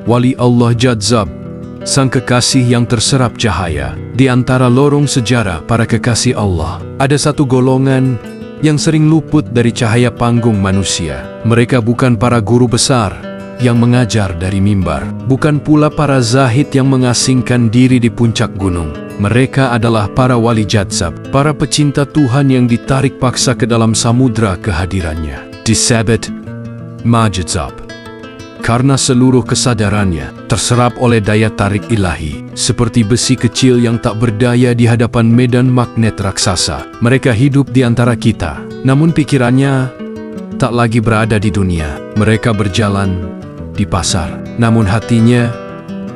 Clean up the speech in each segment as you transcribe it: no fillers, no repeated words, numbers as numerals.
Wali Allah Jadzab, sang kekasih yang terserap cahaya. Di antara lorong sejarah para kekasih Allah, ada satu golongan yang sering luput dari cahaya panggung manusia. Mereka bukan para guru besar yang mengajar dari mimbar, bukan pula para zahid yang mengasingkan diri di puncak gunung. Mereka adalah para wali jadzab, para pecinta Tuhan yang ditarik paksa ke dalam samudra kehadirannya. Disebut majadzab karena seluruh kesadarannya terserap oleh daya tarik ilahi, seperti besi kecil yang tak berdaya di hadapan medan magnet raksasa. Mereka hidup di antara kita, namun pikirannya tak lagi berada di dunia. Mereka berjalan di pasar, namun hatinya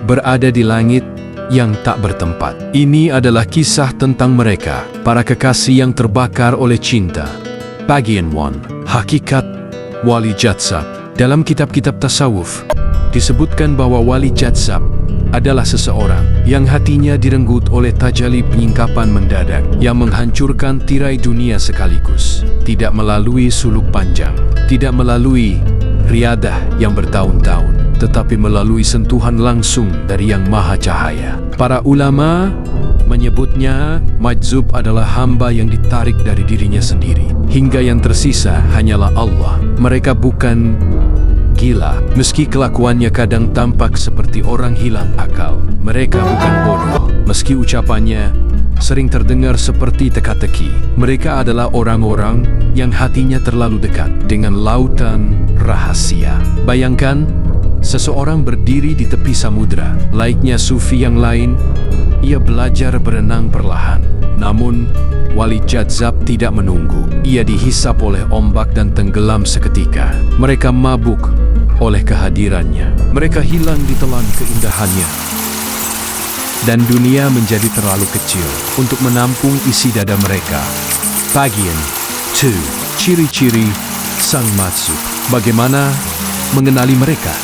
berada di langit yang tak bertempat. Ini adalah kisah tentang mereka, para kekasih yang terbakar oleh cinta. Bagian 1. Hakikat Wali Jadzab. Dalam kitab-kitab tasawuf, disebutkan bahwa wali jadzab adalah seseorang yang hatinya direnggut oleh tajalli penyingkapan mendadak yang menghancurkan tirai dunia sekaligus. Tidak melalui suluk panjang, tidak melalui riadah yang bertahun-tahun, tetapi melalui sentuhan langsung dari Yang Maha Cahaya. Para ulama menyebutnya majzub adalah hamba yang ditarik dari dirinya sendiri, hingga yang tersisa hanyalah Allah. Mereka bukan gila, meski kelakuannya kadang tampak seperti orang hilang akal. Mereka bukan bodoh, meski ucapannya sering terdengar seperti teka-teki. Mereka adalah orang-orang yang hatinya terlalu dekat dengan lautan rahasia. Bayangkan, seseorang berdiri di tepi samudra. Laiknya sufi yang lain, ia belajar berenang perlahan. Namun, wali jadzab tidak menunggu. Ia dihisap oleh ombak dan tenggelam seketika. Mereka mabuk oleh kehadirannya. Mereka hilang di telan keindahannya. Dan dunia menjadi terlalu kecil untuk menampung isi dada mereka. Bagian 2. Ciri-ciri sang majzub. Bagaimana mengenali mereka?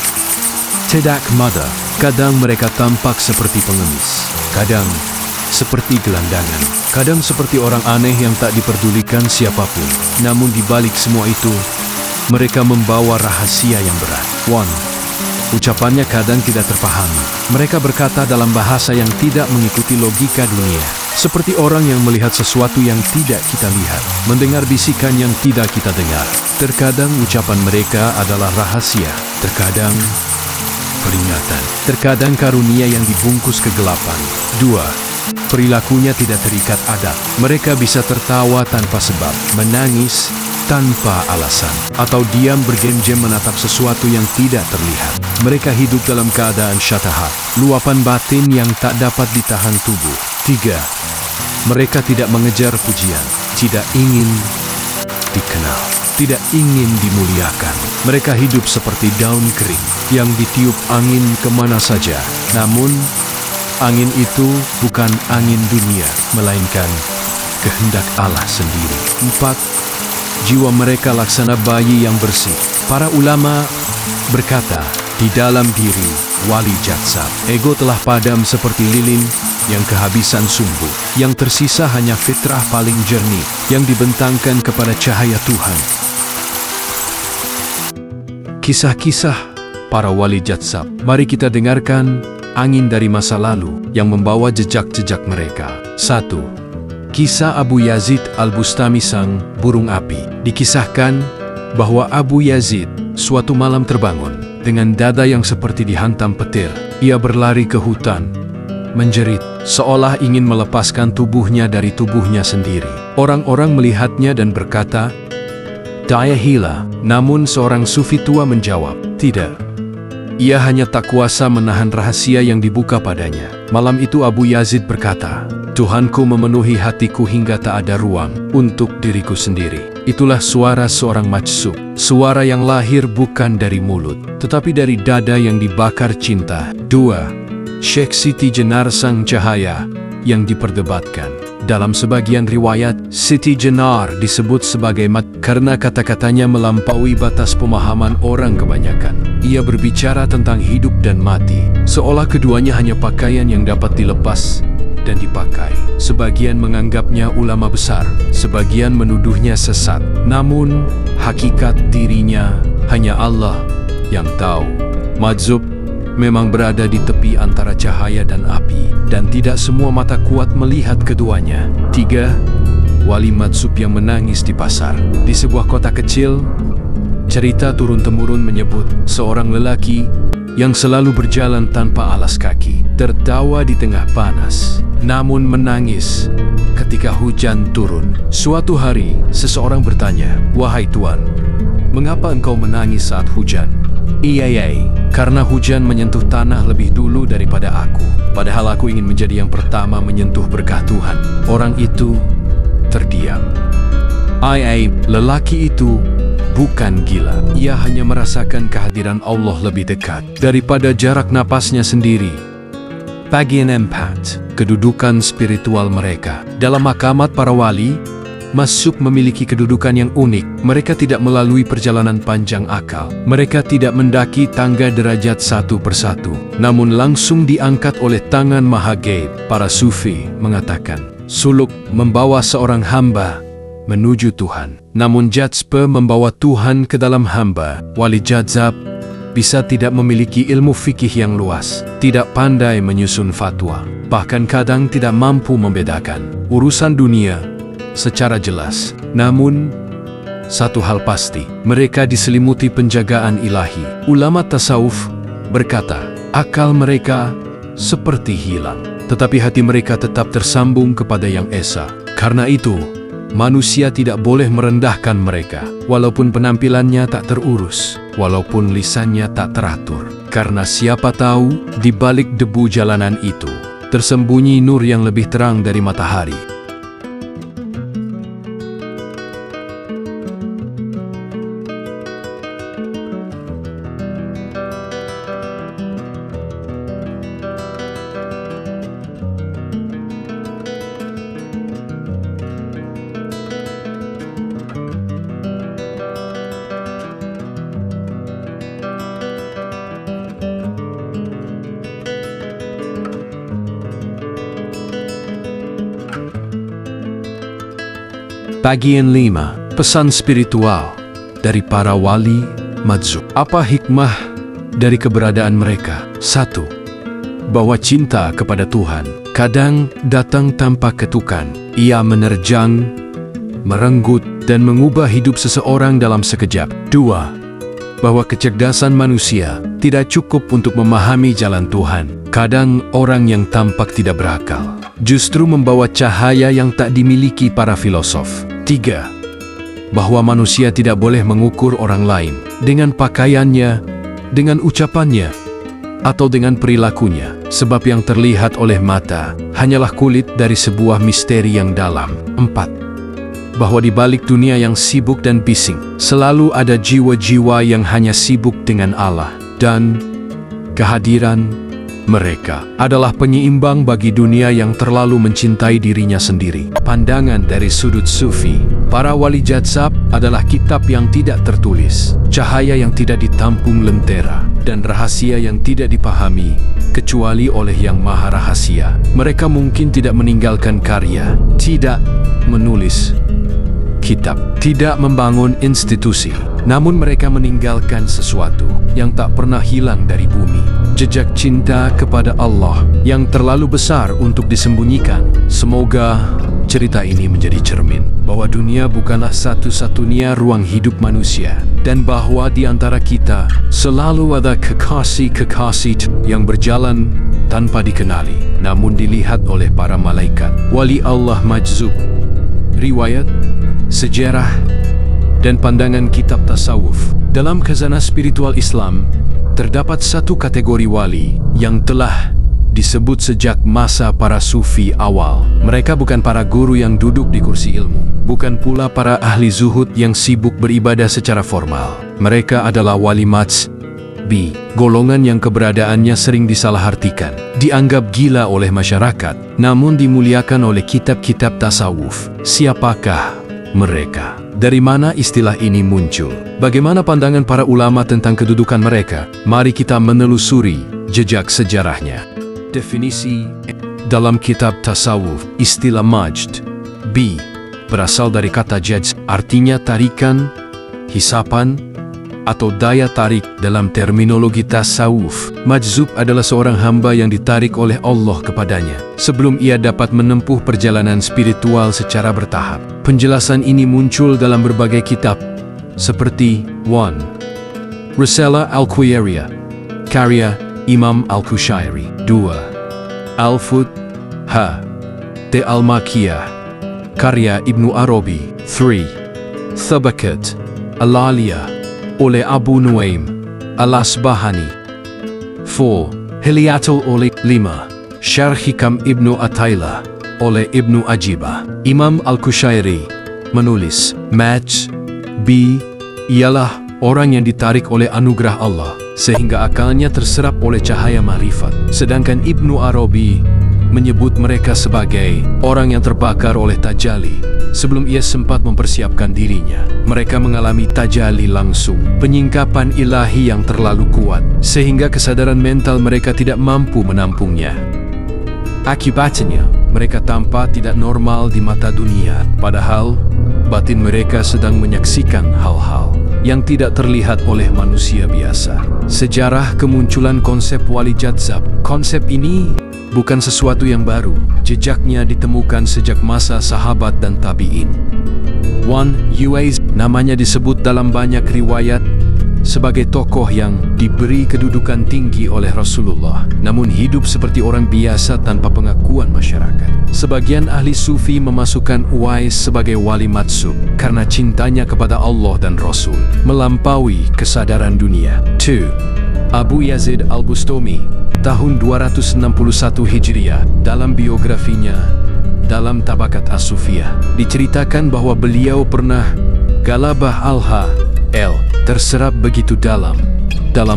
Tidak mada. Kadang mereka tampak seperti pengemis, kadang seperti gelandangan, kadang seperti orang aneh yang tak diperdulikan siapapun. Namun di balik semua itu, mereka membawa rahasia yang berat. 1. Ucapannya kadang tidak terpahami. Mereka berkata dalam bahasa yang tidak mengikuti logika dunia, seperti orang yang melihat sesuatu yang tidak kita lihat, mendengar bisikan yang tidak kita dengar. Terkadang ucapan mereka adalah rahasia, terkadang peringatan, terkadang karunia yang dibungkus kegelapan. 2. Perilakunya tidak terikat adat. Mereka bisa tertawa tanpa sebab, menangis tanpa alasan, atau diam bergem-gem menatap sesuatu yang tidak terlihat. Mereka hidup dalam keadaan syatahat, luapan batin yang tak dapat ditahan tubuh. 3. Mereka tidak mengejar pujian, tidak ingin dikenal, tidak ingin dimuliakan. Mereka hidup seperti daun kering yang ditiup angin kemana saja. Namun, angin itu bukan angin dunia, melainkan kehendak Allah sendiri. 4. Jiwa mereka laksana bayi yang bersih. Para ulama berkata, di dalam diri wali jadzab, ego telah padam seperti lilin yang kehabisan sumbu. Yang tersisa hanya fitrah paling jernih yang dibentangkan kepada cahaya Tuhan. Kisah-kisah para wali jadzab. Mari kita dengarkan angin dari masa lalu yang membawa jejak-jejak mereka. 1. Kisah Abu Yazid Al-Bustami sang burung api. Dikisahkan bahwa Abu Yazid suatu malam terbangun dengan dada yang seperti dihantam petir. Ia berlari ke hutan, menjerit, seolah ingin melepaskan tubuhnya dari tubuhnya sendiri. Orang-orang melihatnya dan berkata, daya hila. Namun seorang sufi tua menjawab, tidak. Ia hanya tak kuasa menahan rahasia yang dibuka padanya. Malam itu Abu Yazid berkata, Tuhanku memenuhi hatiku hingga tak ada ruang untuk diriku sendiri. Itulah suara seorang majzub. Suara yang lahir bukan dari mulut, tetapi dari dada yang dibakar cinta. 2. Syekh Siti Jenar sang cahaya yang diperdebatkan. Dalam sebagian riwayat, Siti Jenar disebut sebagai mat karena kata-katanya melampaui batas pemahaman orang kebanyakan. Ia berbicara tentang hidup dan mati, seolah keduanya hanya pakaian yang dapat dilepas dan dipakai. Sebagian menganggapnya ulama besar, sebagian menuduhnya sesat. Namun, hakikat dirinya hanya Allah yang tahu. Majzub memang berada di tepi antara cahaya dan api, dan tidak semua mata kuat melihat keduanya. 3. Wali Majzub yang menangis di pasar. Di sebuah kota kecil, cerita turun-temurun menyebut seorang lelaki yang selalu berjalan tanpa alas kaki, tertawa di tengah panas, namun menangis ketika hujan turun. Suatu hari, seseorang bertanya, "Wahai Tuan, mengapa engkau menangis saat hujan?" "Iya, karena hujan menyentuh tanah lebih dulu daripada aku. Padahal aku ingin menjadi yang pertama menyentuh berkah Tuhan." Orang itu terdiam. Lelaki itu bukan gila. Ia hanya merasakan kehadiran Allah lebih dekat daripada jarak napasnya sendiri. Bagian 4. Kedudukan spiritual mereka. Dalam makamat para wali, Majzub memiliki kedudukan yang unik. Mereka tidak melalui perjalanan panjang akal. Mereka tidak mendaki tangga derajat satu persatu, namun langsung diangkat oleh tangan Maha Gaib. Para sufi mengatakan, suluk membawa seorang hamba menuju Tuhan, namun jazbah membawa Tuhan ke dalam hamba. Wali jazab bisa tidak memiliki ilmu fikih yang luas, tidak pandai menyusun fatwa, bahkan kadang tidak mampu membedakan urusan dunia secara jelas. Namun, satu hal pasti, mereka diselimuti penjagaan ilahi. Ulama tasawuf berkata, akal mereka seperti hilang, tetapi hati mereka tetap tersambung kepada Yang Esa. Karena itu, manusia tidak boleh merendahkan mereka, walaupun penampilannya tak terurus, walaupun lisannya tak teratur. Karena siapa tahu, di balik debu jalanan itu, tersembunyi nur yang lebih terang dari matahari. Bagian 5. Pesan spiritual dari para wali Majzub. Apa hikmah dari keberadaan mereka? 1. Bahwa cinta kepada Tuhan kadang datang tanpa ketukan. Ia menerjang, merenggut, dan mengubah hidup seseorang dalam sekejap. 2. Bahwa kecerdasan manusia tidak cukup untuk memahami jalan Tuhan. Kadang orang yang tampak tidak berakal justru membawa cahaya yang tak dimiliki para filosof. 3. Bahwa manusia tidak boleh mengukur orang lain dengan pakaiannya, dengan ucapannya, atau dengan perilakunya, sebab yang terlihat oleh mata hanyalah kulit dari sebuah misteri yang dalam. 4. Bahwa di balik dunia yang sibuk dan bising, selalu ada jiwa-jiwa yang hanya sibuk dengan Allah, dan kehadiran mereka adalah penyeimbang bagi dunia yang terlalu mencintai dirinya sendiri. Pandangan dari sudut sufi, para wali jazab adalah kitab yang tidak tertulis, cahaya yang tidak ditampung lentera, dan rahasia yang tidak dipahami kecuali oleh Yang Maha Rahasia. Mereka mungkin tidak meninggalkan karya, tidak menulis kitab, tidak membangun institusi, namun mereka meninggalkan sesuatu yang tak pernah hilang dari bumi. Jejak cinta kepada Allah yang terlalu besar untuk disembunyikan. Semoga cerita ini menjadi cermin bahwa dunia bukanlah satu-satunya ruang hidup manusia, dan bahwa di antara kita selalu ada kekasih-kekasih yang berjalan tanpa dikenali, namun dilihat oleh para malaikat. Wali Allah Majzub. Riwayat, sejarah, dan pandangan kitab tasawuf. Dalam khazanah spiritual Islam, terdapat satu kategori wali yang telah disebut sejak masa para sufi awal. Mereka bukan para guru yang duduk di kursi ilmu, bukan pula para ahli zuhud yang sibuk beribadah secara formal. Mereka adalah wali Majzub, golongan yang keberadaannya sering disalahartikan, dianggap gila oleh masyarakat, namun dimuliakan oleh kitab-kitab tasawuf. Siapakah mereka? Dari mana istilah ini muncul? Bagaimana pandangan para ulama tentang kedudukan mereka? Mari kita menelusuri jejak sejarahnya. Definisi dalam kitab tasawuf, istilah majd berasal dari kata jazb, artinya tarikan, hisapan, atau daya tarik dalam terminologi tasawuf. Majzub adalah seorang hamba yang ditarik oleh Allah kepadanya sebelum ia dapat menempuh perjalanan spiritual secara bertahap. Penjelasan ini muncul dalam berbagai kitab seperti 1. Risalah Al-Quwairiyah, karya Imam Al-Qushairi. 2. Al-Fut T. Al-Makiyah, karya Ibnu Arabi. 3. Thabakat Al-Aliyah oleh Abu Nuaim Al-Asbahani. 4. Hilyatul Ulum. 5. Syarh Hikam Ibnu Athaillah oleh Ibnu Ajibah. Imam Al-Qushairi menulis, B ialah orang yang ditarik oleh anugerah Allah sehingga akalnya terserap oleh cahaya ma'rifat. Sedangkan Ibnu Arabi menyebut mereka sebagai orang yang terbakar oleh tajalli sebelum ia sempat mempersiapkan dirinya. Mereka mengalami tajalli langsung, penyingkapan ilahi yang terlalu kuat sehingga kesadaran mental mereka tidak mampu menampungnya. Akibatnya, mereka tampak tidak normal di mata dunia, padahal batin mereka sedang menyaksikan hal-hal yang tidak terlihat oleh manusia biasa. Sejarah kemunculan konsep wali jadzab. Konsep ini bukan sesuatu yang baru. Jejaknya ditemukan sejak masa sahabat dan tabi'in. 1. Uwais, namanya disebut dalam banyak riwayat sebagai tokoh yang diberi kedudukan tinggi oleh Rasulullah, namun hidup seperti orang biasa tanpa pengakuan masyarakat. Sebagian ahli sufi memasukkan Uwais sebagai wali majzub karena cintanya kepada Allah dan Rasul melampaui kesadaran dunia. 2. Abu Yazid Al-Bustami, tahun 261 Hijriah. Dalam biografinya dalam Tabakat As-Sufiyah diceritakan bahwa beliau pernah galabah terserap begitu dalam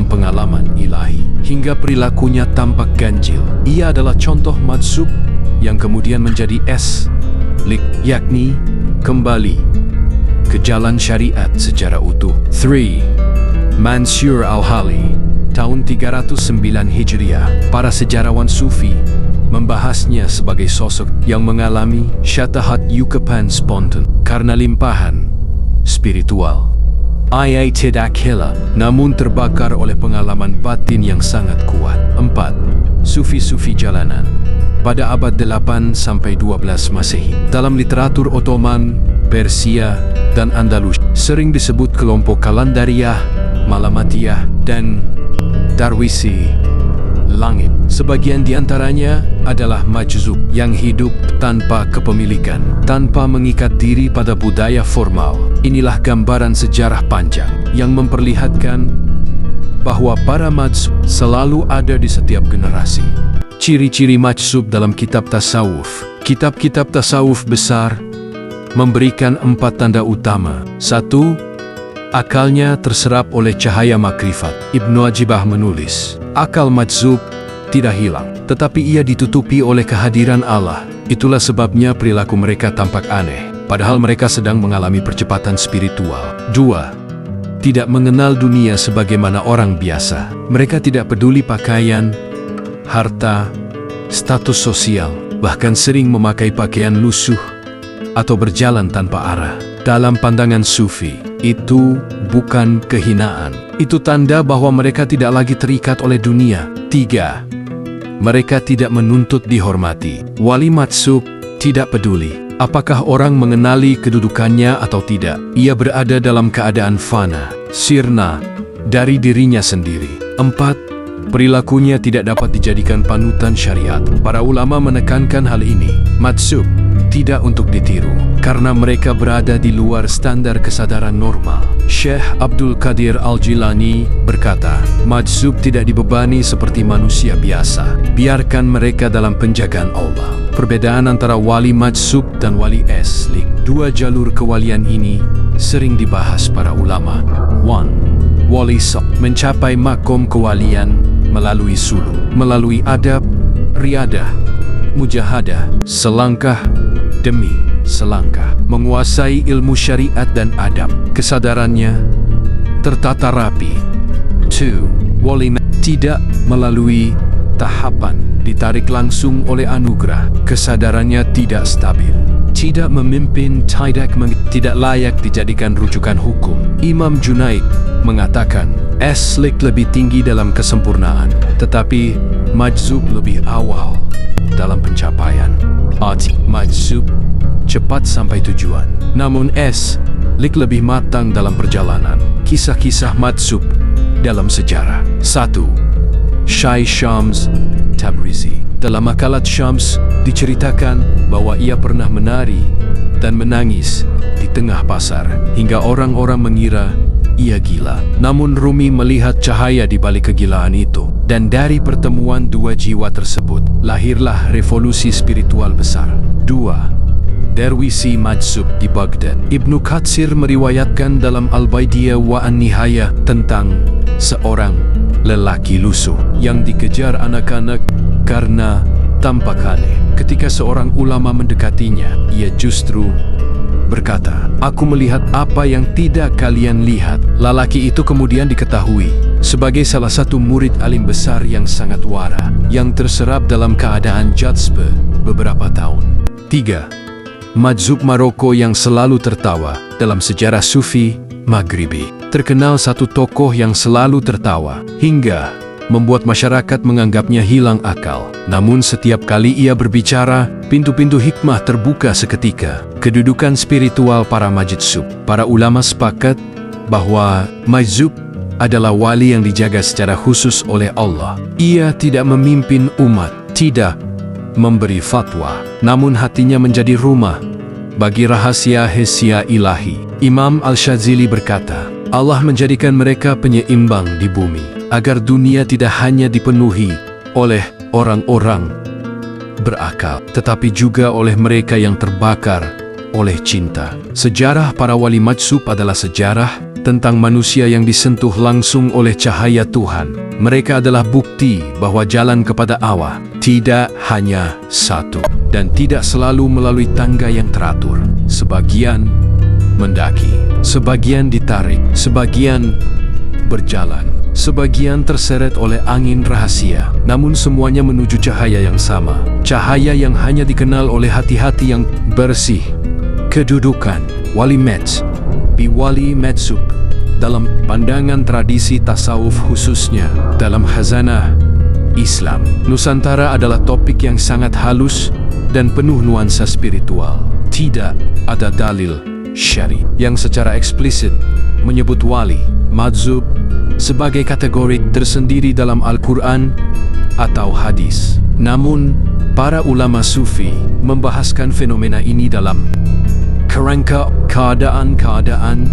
pengalaman ilahi hingga perilakunya tampak ganjil. Ia adalah contoh majzub yang kemudian menjadi yakni kembali ke jalan syariat secara utuh. 3. Mansur Al-Hali, tahun 309 Hijriah. Para sejarawan sufi membahasnya sebagai sosok yang mengalami syatahat yukapan spontan karena limpahan spiritual. Ia tidak gila, namun terbakar oleh pengalaman batin yang sangat kuat. 4. Sufi-sufi jalanan. Pada abad 8 sampai 12 Masehi, dalam literatur Ottoman, Persia, dan Andalus sering disebut kelompok Kalandariyah, Malamatiyah, dan Darwisi langit. Sebagian di antaranya adalah majzub yang hidup tanpa kepemilikan, tanpa mengikat diri pada budaya formal. Inilah gambaran sejarah panjang yang memperlihatkan bahwa para majzub selalu ada di setiap generasi. Ciri-ciri majzub dalam kitab tasawuf. Kitab-kitab tasawuf besar memberikan 4 tanda utama. 1. Akalnya terserap oleh cahaya makrifat. Ibnu Ajibah menulis, akal majzub tidak hilang, tetapi ia ditutupi oleh kehadiran Allah. Itulah sebabnya perilaku mereka tampak aneh, padahal mereka sedang mengalami percepatan spiritual. 2. Tidak mengenal dunia sebagaimana orang biasa. Mereka tidak peduli pakaian, harta, status sosial, bahkan sering memakai pakaian lusuh atau berjalan tanpa arah. Dalam pandangan sufi, itu bukan kehinaan. Itu tanda bahwa mereka tidak lagi terikat oleh dunia. 3. Mereka tidak menuntut dihormati. Wali majzub tidak peduli apakah orang mengenali kedudukannya atau tidak. Ia berada dalam keadaan fana, sirna dari dirinya sendiri. 4. Perilakunya tidak dapat dijadikan panutan syariat. Para ulama menekankan hal ini. Majzub tidak untuk ditiru karena mereka berada di luar standar kesadaran normal. Syekh Abdul Qadir Al-Jilani berkata, majzub tidak dibebani seperti manusia biasa. Biarkan mereka dalam penjagaan Allah. Perbedaan antara wali majzub dan wali asli. 2 jalur kewalian ini sering dibahas para ulama. 1. Wali mencapai makom kewalian melalui suluk, melalui adab, riadah, mujahadah, selangkah demi selangkah, menguasai ilmu syariat dan adab. Kesadarannya tertata rapi. 2. Wali tidak melalui tahapan, ditarik langsung oleh anugerah. Kesadarannya tidak stabil. tidak memimpin, tidak layak dijadikan rujukan hukum. Imam Junaid mengatakan, Slik lebih tinggi dalam kesempurnaan, tetapi Majzub lebih awal dalam pencapaian. Arti Majzub cepat sampai tujuan, namun Slik lebih matang dalam perjalanan. Kisah-kisah Majzub dalam sejarah. 1. Syai Syams Tabrizi. Dalam makalat Syams diceritakan bahwa ia pernah menari dan menangis di tengah pasar hingga orang-orang mengira ia gila. Namun Rumi melihat cahaya di balik kegilaan itu, dan dari pertemuan dua jiwa tersebut lahirlah revolusi spiritual besar. 2. Derwisi Majzub di Baghdad. Ibnu Katsir meriwayatkan dalam Al-Baidiyah wa An-Nihayah tentang seorang lelaki lusuh yang dikejar anak-anak karena tampak aneh. Ketika seorang ulama mendekatinya, ia justru berkata, "Aku melihat apa yang tidak kalian lihat." Lelaki itu kemudian diketahui sebagai salah satu murid alim besar yang sangat wara, yang terserap dalam keadaan jazbe beberapa tahun. 3. Majzub Maroko yang selalu tertawa. Dalam sejarah Sufi Maghribi, terkenal satu tokoh yang selalu tertawa hingga membuat masyarakat menganggapnya hilang akal. Namun setiap kali ia berbicara, pintu-pintu hikmah terbuka seketika. Kedudukan spiritual para Majzub. Para ulama sepakat bahwa Majzub adalah wali yang dijaga secara khusus oleh Allah. Ia tidak memimpin umat, tidak memberi fatwa, namun hatinya menjadi rumah bagi rahasia-rahasia ilahi. Imam Al-Shazili berkata, Allah menjadikan mereka penyeimbang di bumi, agar dunia tidak hanya dipenuhi oleh orang-orang berakal, tetapi juga oleh mereka yang terbakar oleh cinta. Sejarah para wali Majzub adalah sejarah tentang manusia yang disentuh langsung oleh cahaya Tuhan. Mereka adalah bukti bahwa jalan kepada Allah tidak hanya satu, dan tidak selalu melalui tangga yang teratur. Sebagian mendaki, sebagian ditarik, sebagian berjalan, sebagian terseret oleh angin rahasia, namun semuanya menuju cahaya yang sama, cahaya yang hanya dikenal oleh hati-hati yang bersih. Kedudukan wali Majzub, Wali Majzub dalam pandangan tradisi tasawuf, khususnya dalam khazanah Islam Nusantara, adalah topik yang sangat halus dan penuh nuansa spiritual. Tidak ada dalil syar'i yang secara eksplisit menyebut wali Majzub sebagai kategori tersendiri dalam Al-Quran atau hadis. Namun, para ulama Sufi membahaskan fenomena ini dalam kerangka keadaan-keadaan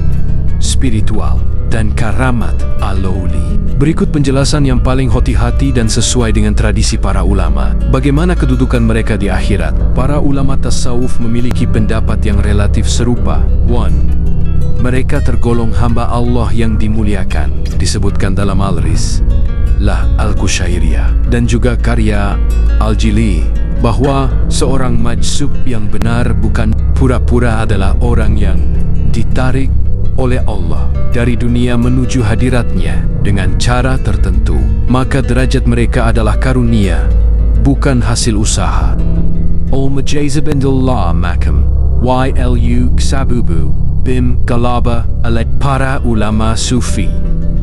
spiritual dan karamat alauli. Berikut penjelasan yang paling hati-hati dan sesuai dengan tradisi para ulama. Bagaimana kedudukan mereka di akhirat? Para ulama tasawuf memiliki pendapat yang relatif serupa. 1. Mereka tergolong hamba Allah yang dimuliakan. Disebutkan dalam Al-Rislah Al-Qushairiyah dan juga karya Al-Jili bahwa seorang Majzub yang benar bukan pura-pura adalah orang yang ditarik oleh Allah dari dunia menuju hadiratnya dengan cara tertentu. Maka derajat mereka adalah karunia, bukan hasil usaha. Al-Majazib indallah makam YLU Ksabubu Bim Galaba Alet. Para ulama Sufi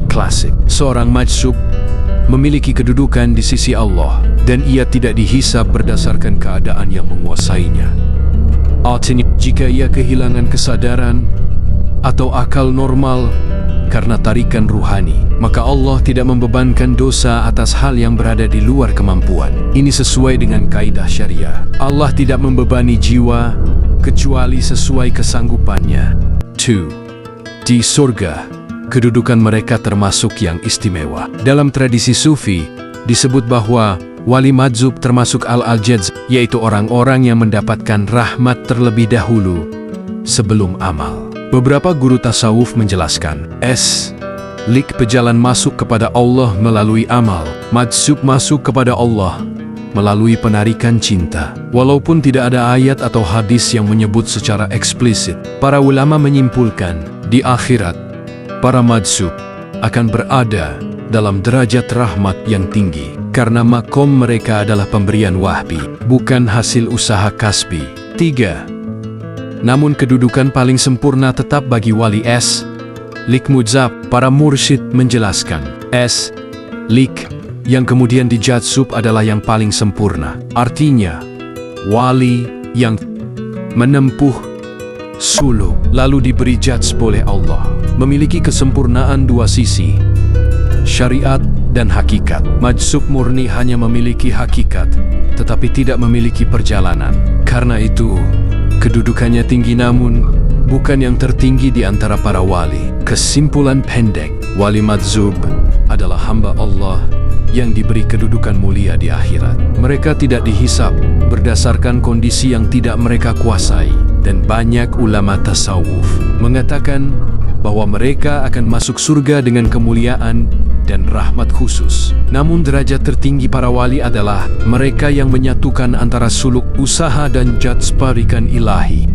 klasik, seorang Majzub memiliki kedudukan di sisi Allah dan ia tidak dihisab berdasarkan keadaan yang menguasainya. Artinya, jika ia kehilangan kesadaran atau akal normal karena tarikan ruhani, maka Allah tidak membebankan dosa atas hal yang berada di luar kemampuan. Ini sesuai dengan kaidah syariah. Allah tidak membebani jiwa kecuali sesuai kesanggupannya. 2. Di surga, kedudukan mereka termasuk yang istimewa. Dalam tradisi Sufi, disebut bahwa wali Majzub termasuk al-Jadz, yaitu orang-orang yang mendapatkan rahmat terlebih dahulu sebelum amal. Beberapa guru tasawuf menjelaskan, Lik pejalan masuk kepada Allah melalui amal. Majzub masuk kepada Allah melalui penarikan cinta. Walaupun tidak ada ayat atau hadis yang menyebut secara eksplisit, para ulama menyimpulkan, di akhirat, para Majzub akan berada dalam derajat rahmat yang tinggi, karena makom mereka adalah pemberian wahbi, bukan hasil usaha kasbi. 3. Namun kedudukan paling sempurna tetap bagi wali Lik Mudzab. Para mursyid menjelaskan, Lik yang kemudian dijadzub adalah yang paling sempurna. Artinya, wali yang menempuh suluk lalu diberi jadzb oleh Allah memiliki kesempurnaan dua sisi, syariat dan hakikat. Majzub murni hanya memiliki hakikat, tetapi tidak memiliki perjalanan. Karena itu, kedudukannya tinggi namun bukan yang tertinggi di antara para wali. Kesimpulan pendek, wali majzub adalah hamba Allah yang diberi kedudukan mulia di akhirat. Mereka tidak dihisab berdasarkan kondisi yang tidak mereka kuasai. Dan banyak ulama tasawuf mengatakan bahwa mereka akan masuk surga dengan kemuliaan dan rahmat khusus. Namun derajat tertinggi para wali adalah mereka yang menyatukan antara suluk, usaha dan jadzbarikan ilahi.